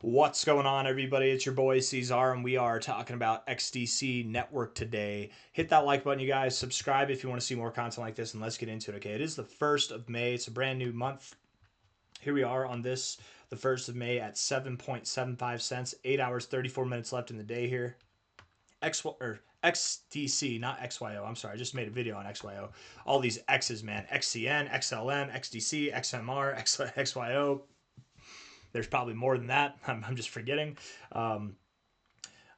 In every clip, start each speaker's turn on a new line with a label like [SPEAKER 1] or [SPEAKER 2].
[SPEAKER 1] What's going on, everybody? It's your boy C-Zar, and we are talking about XDC network today. Hit that like button, you guys. Subscribe if you want to see more content like this, and let's get into it. Okay, it is the 1st of May. It's a brand new month. Here we are on this, the 1st of May at 7.75 cents. 8 hours, 34 minutes left in the day here. XDC, not XYO. I'm sorry, I just made a video on XYO. All these X's, man. XCN, XLM, XDC, XMR, XYO. There's probably more than that. I'm just forgetting. Um,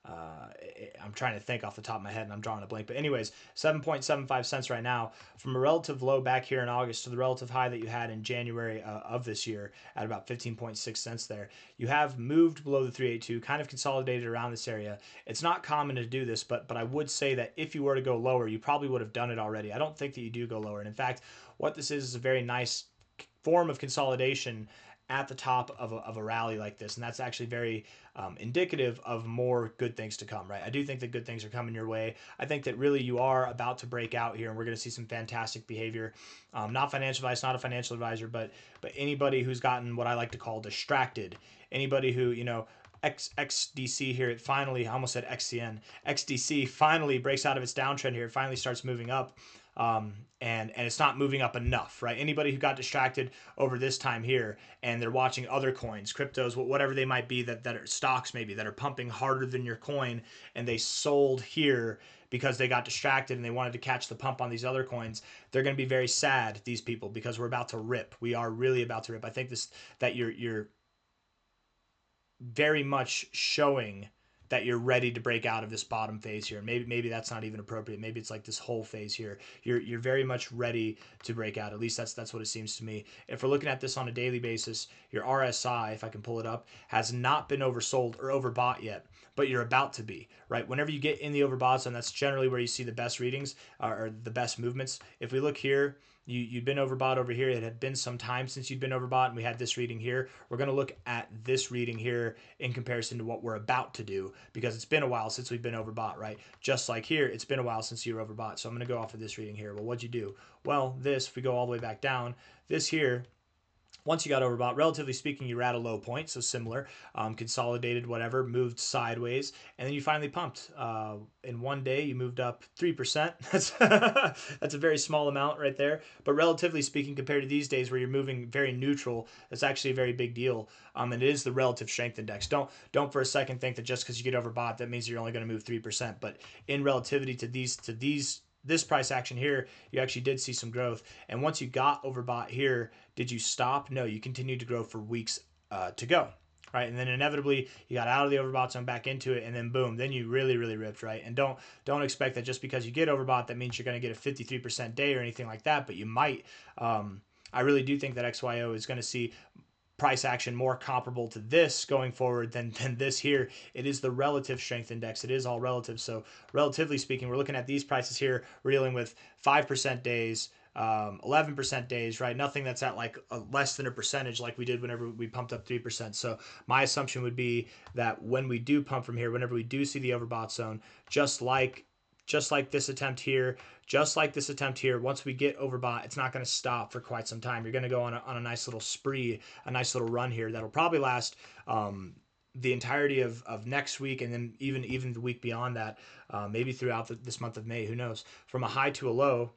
[SPEAKER 1] I'm trying to think off the top of my head and I'm drawing a blank. But anyways, 7.75 cents right now from a relative low back here in August to the relative high that you had in January of this year at about 15.6 cents there. You have moved below the 382, kind of consolidated around this area. It's not common to do this, but I would say that if you were to go lower, you probably would have done it already. I don't think that you do go lower. And in fact, what this is a very nice form of consolidation at the top of a rally like this, and that's actually very indicative of more good things to come, right? I do think that good things are coming your way. I think that really you are about to break out here, and we're going to see some fantastic behavior. Not financial advice, not a financial advisor, but anybody who's gotten what I like to call distracted, anybody who, XDC here, it finally, I almost said XCN, XDC finally breaks out of its downtrend here. It finally starts moving up. And it's not moving up enough, right? Anybody who got distracted over this time here and they're watching other coins, cryptos, whatever they might be, that are stocks maybe that are pumping harder than your coin, and they sold here because they got distracted and they wanted to catch the pump on these other coins, they're going to be very sad, these people, because we're about to rip. We are really about to rip. I think that you're very much showing that you're ready to break out of this bottom phase here. Maybe that's not even appropriate. Maybe it's like this whole phase here. You're very much ready to break out. At least that's what it seems to me. If we're looking at this on a daily basis, your RSI, if I can pull it up, has not been oversold or overbought yet, but you're about to be, right? Whenever you get in the overbought zone, that's generally where you see the best readings or the best movements. If we look here, you've been overbought over here. It had been some time since you'd been overbought, and we had this reading here. We're going to look at this reading here in comparison to what we're about to do, because it's been a while since we've been overbought, right? Just like here, it's been a while since you were overbought. So I'm going to go off of this reading here. Well, what'd you do? Well, if we go all the way back down, this here, once you got overbought, relatively speaking, you were at a low point, so similar, consolidated, whatever, moved sideways, and then you finally pumped. In one day, you moved up 3%. That's a very small amount right there, but relatively speaking, compared to these days where you're moving very neutral, that's actually a very big deal. And it is the relative strength index. Don't for a second think that just because you get overbought, that means you're only going to move 3%. But in relativity to this price action here, you actually did see some growth. And once you got overbought here, did you stop? No, you continued to grow for weeks to go, right? And then inevitably you got out of the overbought zone, back into it, and then boom, then you really ripped, right? And don't expect that just because you get overbought, that means you're going to get a 53% day or anything like that, but you might. I really do think that XYO is going to see price action more comparable to this going forward than this here. It is the relative strength index. It is all relative. So relatively speaking, we're looking at these prices here. We're dealing with 5% days, 11% days, right? Nothing that's at like less than a percentage like we did whenever we pumped up 3%. So my assumption would be that when we do pump from here, whenever we do see the overbought zone, just like this attempt here, once we get overbought, it's not going to stop for quite some time. You're going to go on a nice little spree, a nice little run here that'll probably last the entirety of next week, and then even the week beyond that, maybe throughout this month of May. Who knows? From a high to a low,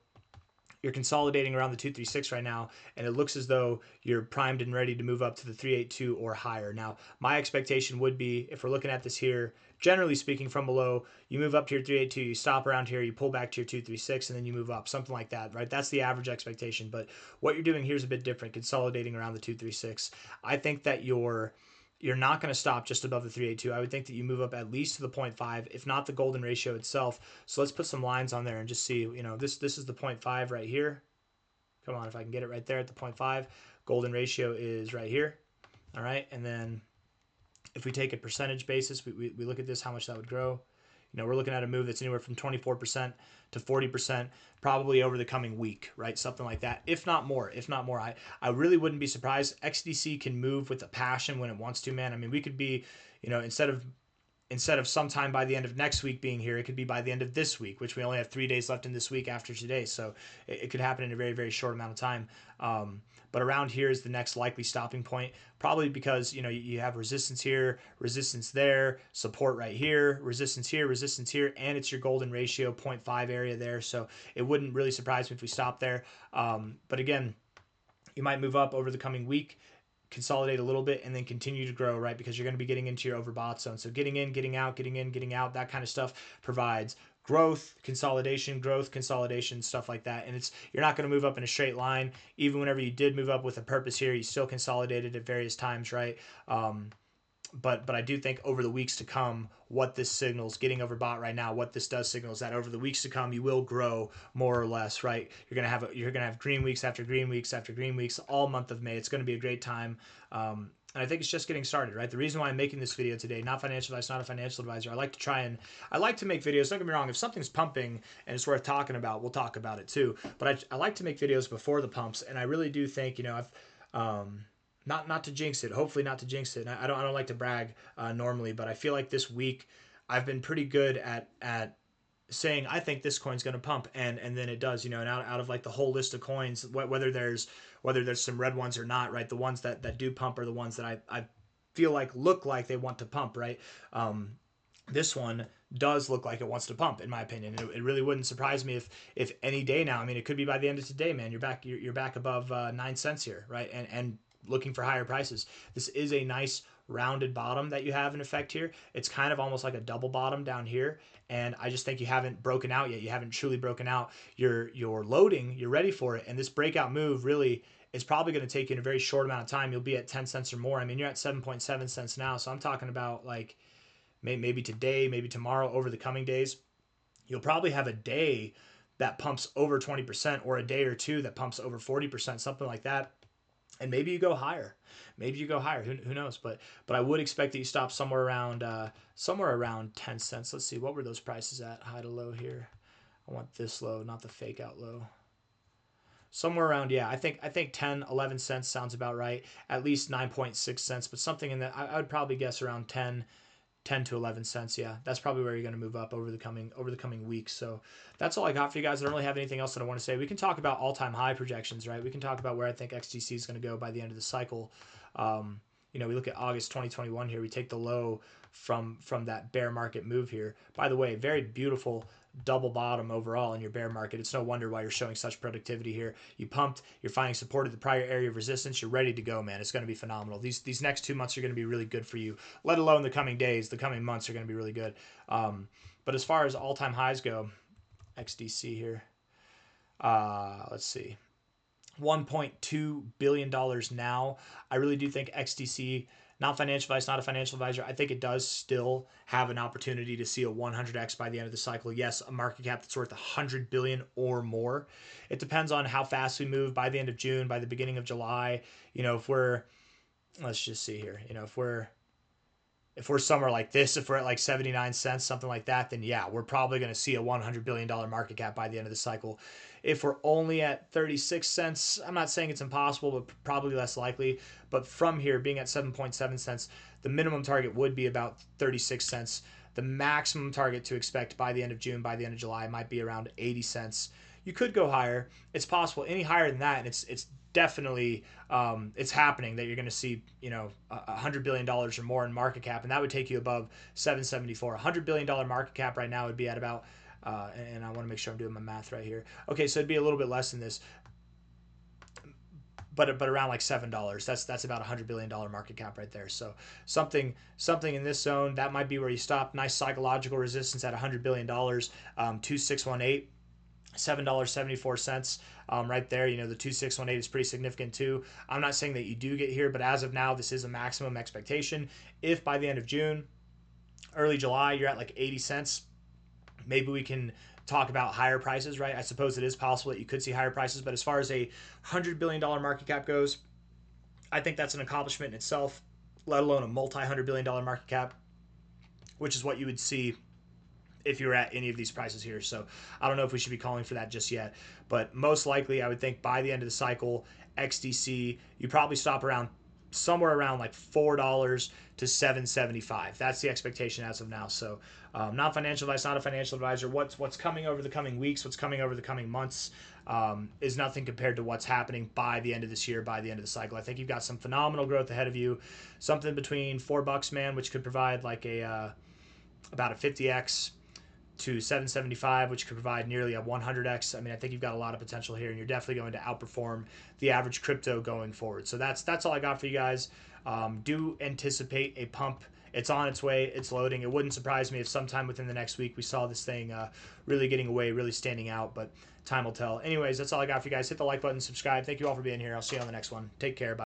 [SPEAKER 1] you're consolidating around the 236 right now, and it looks as though you're primed and ready to move up to the 382 or higher. Now, my expectation would be, if we're looking at this here, generally speaking, from below, you move up to your 382, you stop around here, you pull back to your 236, and then you move up, something like that, right? That's the average expectation. But what you're doing here is a bit different, consolidating around the 236. I think that you're not going to stop just above the 382. I would think that you move up at least to the 0.5, if not the golden ratio itself. So let's put some lines on there and just see, this is the 0.5 right here. Come on, if I can get it right there at the 0.5. Golden ratio is right here. All right, and then if we take a percentage basis, we look at this, how much that would grow. We're looking at a move that's anywhere from 24% to 40%, probably over the coming week, right? Something like that, if not more. I really wouldn't be surprised. XDC can move with a passion when it wants to, man. I mean, we could be, instead of instead of sometime by the end of next week being here, it could be by the end of this week, which we only have 3 days left in this week after today. So it could happen in a very, very short amount of time. But around here is the next likely stopping point, probably because, you know, you have resistance here, resistance there, support right here, resistance here, and it's your golden ratio 0.5 area there. So it wouldn't really surprise me if we stop there. But again, you might move up over the coming week, consolidate a little bit, and then continue to grow, right? Because you're going to be getting into your overbought zone. So getting in, getting out, getting in, getting out, that kind of stuff provides growth, consolidation, stuff like that. And it's, you're not going to move up in a straight line. Even whenever you did move up with a purpose here, you still consolidated at various times, right? But I do think over the weeks to come, what this signals, getting overbought right now, what this does signal is that over the weeks to come, you will grow more or less, right? You're gonna have green weeks after green weeks after green weeks all month of May. It's going to be a great time. And I think it's just getting started, right? The reason why I'm making this video today, not financial advice, not a financial advisor. I like to make videos. Don't get me wrong. If something's pumping and it's worth talking about, we'll talk about it too. But I like to make videos before the pumps, and I really do think, you know, I've not to jinx it, hopefully not to jinx it. I don't like to brag normally, but I feel like this week I've been pretty good at saying I think this coin's going to pump, and then it does, you know. And out of like the whole list of coins, whether there's some red ones or not, right? The ones that do pump are the ones that I feel like look like they want to pump, right? This one does look like it wants to pump, in my opinion. It really wouldn't surprise me if any day now. I mean, it could be by the end of today, man. You're back above 9 cents here, right? And looking for higher prices. This is a nice rounded bottom that you have in effect here. It's kind of almost like a double bottom down here, and I just think you haven't broken out yet. You haven't truly broken out. You're loading, you're ready for it, and this breakout move really is probably going to take you in a very short amount of time. You'll be at 10 cents or more. I mean, you're at 7.7 cents now, so I'm talking about like maybe today, maybe tomorrow, over the coming days. You'll probably have a day that pumps over 20%, or a day or two that pumps over 40%, something like that. And maybe you go higher. Who knows? But I would expect that you stop somewhere around 10 cents. Let's see, what were those prices at, high to low here? I want this low, not the fake out low. Somewhere around, yeah, I think 10, 11 cents sounds about right. At least 9.6 cents, but something in that, I would probably guess around 10 to 11 cents. Yeah, that's probably where you're going to move up over the coming weeks. So that's all I got for you guys. I don't really have anything else that I want to say. We can talk about all-time high projections, right? We can talk about where I think XDC is going to go by the end of the cycle. You know, we look at August 2021 here. We take the low from that bear market move here. By the way, very beautiful double bottom overall in your bear market. It's no wonder why you're showing such productivity here. You pumped, you're finding support at the prior area of resistance, you're ready to go, man. It's going to be phenomenal. These next 2 months are going to be really good for you, let alone the coming days. The coming months are going to be really good. But as far as all-time highs go, XDC here, let's see, $1.2 billion now. I really do think XDC, not financial advice, not a financial advisor, I think it does still have an opportunity to see a 100x by the end of the cycle. Yes, a market cap that's worth 100 billion or more. It depends on how fast we move by the end of June, by the beginning of July. You know, let's just see here. You know, if we're somewhere like this, if we're at like 79 cents, something like that, then yeah, we're probably going to see a $100 billion market cap by the end of the cycle. If we're only at 36 cents, I'm not saying it's impossible, but probably less likely. But from here, being at 7.7 cents, the minimum target would be about 36 cents. The maximum target to expect by the end of June, by the end of July, might be around 80 cents. You could go higher. It's possible. Any higher than that, and it's definitely it's happening that you're going to see, you know, $100 billion or more in market cap, and that would take you above 774. $100 billion market cap right now would be at about and I want to make sure I'm doing my math right here. Okay, so it'd be a little bit less than this, but around like $7. That's about $100 billion market cap right there. So something in this zone, that might be where you stop. Nice psychological resistance at $100 billion, 2618. $7.74 right there. You know, the 2618 is pretty significant too. I'm not saying that you do get here, but as of now, this is a maximum expectation. If by the end of June, early July, you're at like 80 cents, maybe we can talk about higher prices, right? I suppose it is possible that you could see higher prices, but as far as a $100 billion market cap goes, I think that's an accomplishment in itself, let alone a multi-$100 billion market cap, which is what you would see if you're at any of these prices here. So I don't know if we should be calling for that just yet, but most likely I would think by the end of the cycle, XDC, you probably stop around somewhere around like $4 to $7.75. That's the expectation as of now. So, not financial advice, not a financial advisor. What's coming over the coming weeks, what's coming over the coming months, is nothing compared to what's happening by the end of this year, by the end of the cycle. I think you've got some phenomenal growth ahead of you. Something between $4, man, which could provide like a about a 50x to 775, which could provide nearly a 100x. I mean, I think you've got a lot of potential here, and you're definitely going to outperform the average crypto going forward. So that's all I got for you guys. Do anticipate a pump. It's on its way. It's loading. It wouldn't surprise me if sometime within the next week we saw this thing really getting away, really standing out, but time will tell. Anyways, that's all I got for you guys. Hit the like button, subscribe. Thank you all for being here. I'll see you on the next one. Take care. Bye.